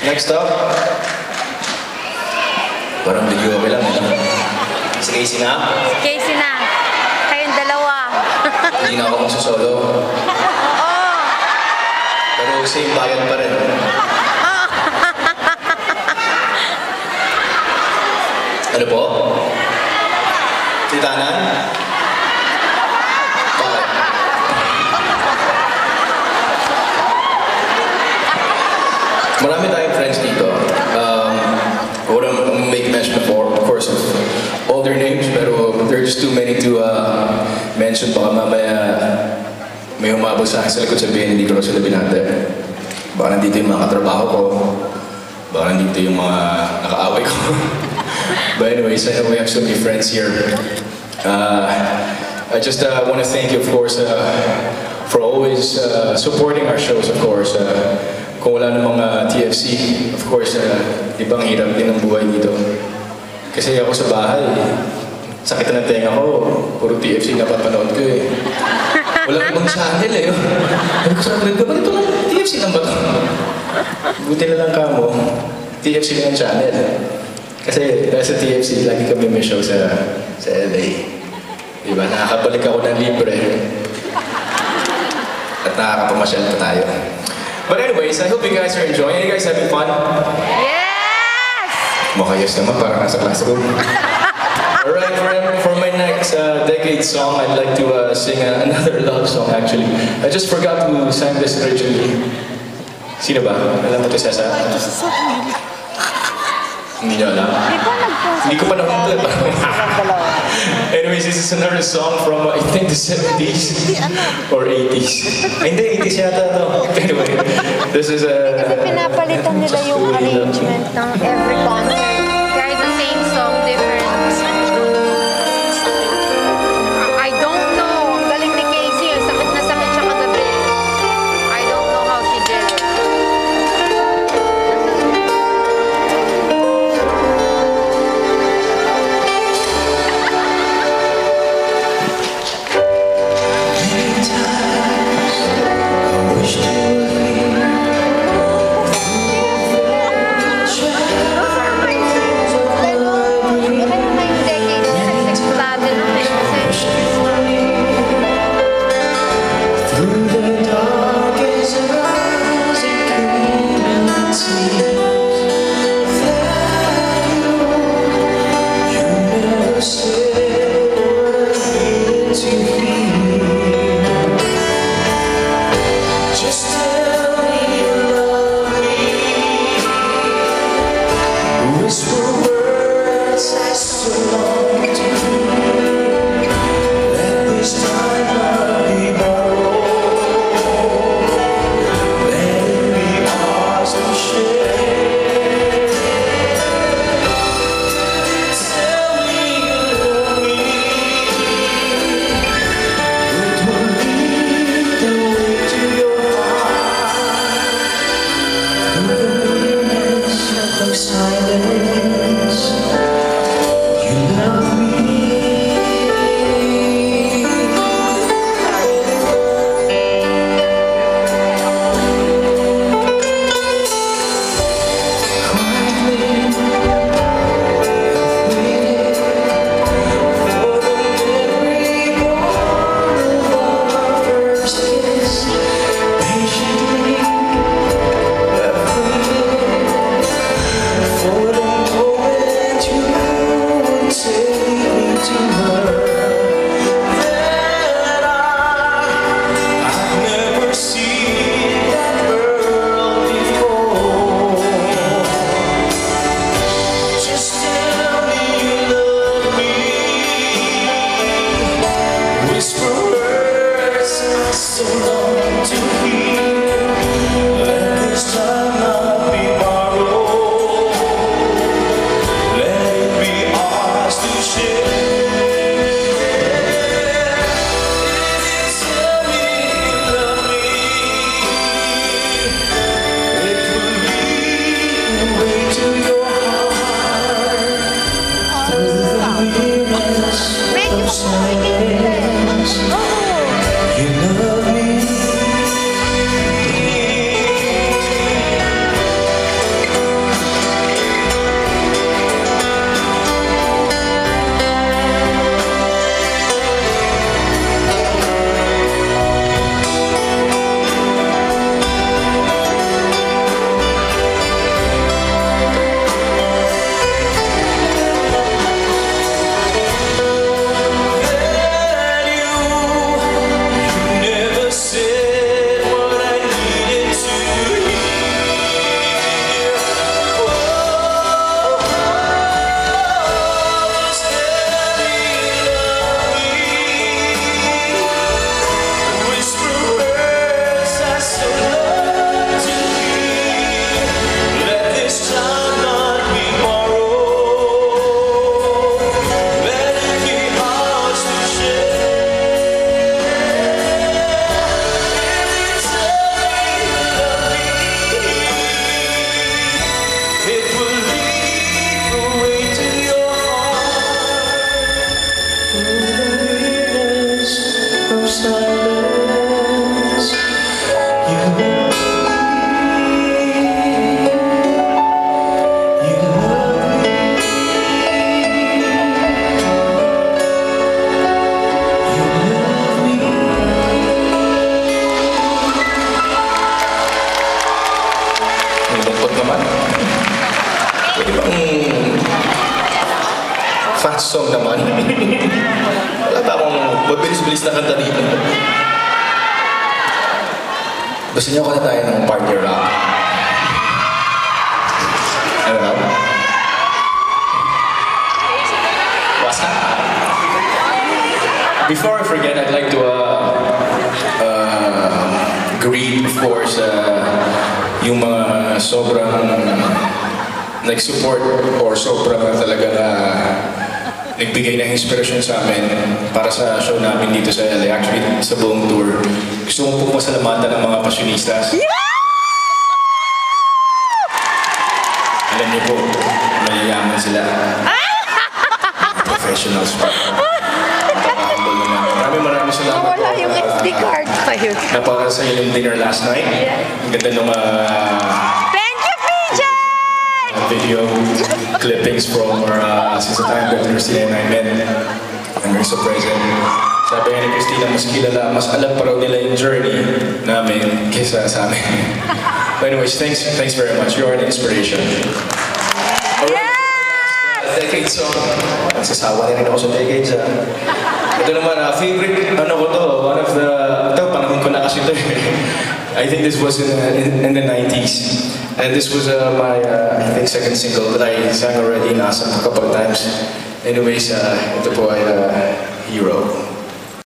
Next up, parang video okay lang eh. Si Casey na. Si Casey na. Kayong dalawa. Hindi na ako magsusolo. Oo. Pero same bayan pa rin. Ano po? Titanan? Bakit? Marami tayong friends dito. I wouldn't make mention before, of course, of all their names, pero there are just too many to mention. Baka mamaya may umabot sa akin sa likod sabihin, hindi ko rin sila binate. Baka nandito yung mga katrabaho ko. Baka nandito yung mga nakaaway ko. But anyways, I know we have so many friends here. I just want to thank you, of course, for always supporting our shows, of course. Kung wala ng mga TFC, of course, ibang hirap din ang buhay dito. Kasi ako sa bahay, sakit ng tenga ko, puro TFC napapanood ko eh. Walang ibang channel eh. Sabi ko sa akin, ba ito lang? TFC lang ba ito? Buti na lang ka mo, TFC lang ang channel. Kasi dahil sa TFC, lagi kami may show sa LA. Diba? Nakakabalik ako ng libre. At nakakapamasyal pa tayo. But anyways, I hope you guys are enjoying. Are you guys having fun? Yes! Makayos naman, parang nasa classroom. Alright, for my next decade song, I'd like to sing another love song actually. I just forgot who sang this originally. Sino ba? Alam mo ito, Cesar? Hindi niyo alam? Hindi ko pa nakunta. Anyways, this is another song from, I think, the 70s or 80s. Hindi, 80s yata ito. Anyway, this is a... Kasi pinapalitan nila yung arrangement ng every concert. Kahit the same song, different. I don't know. Ang galing ni Casey. Sakit na sakit siya kagabi. I don't know how she did it. mabilis na kanta dito. Gusto niyo kanta tayo ng party rock? Ano raw? What's up? Before I forget, I'd like to greet, of course, yung mga sobrang nag-support or sobrang talaga na nagbigay ng inspirasyon sa amin para sa show namin dito sa LA, actually sa buong tour. Gusto ko po masalamatan ng mga pasyonistas. Alam niyo po, mayayaman sila. Professionals pa. Napaka-humble naman. Maraming salamat po. Wala yung SD card pa yun. Napakasaya yung dinner last night. Ang ganda nung Thank you, PJ! video clippings from our since the time that Christina and I met. I'm very surprised. Sabi nga ni Christina, mas kilala, mas alam pa raw nila yung journey namin kaysa sa amin. But anyways, thanks very much. You are an inspiration. Decade song. Nagsasawa na rin ako sa decades. Ito naman, favorite, ano ko to, one of the, ito, panahon ko na kasi ito. I think this was in the 90s. And this was my, I think, second single that I sang already in ASAM a couple of times. Anyways, ito po ay Hero.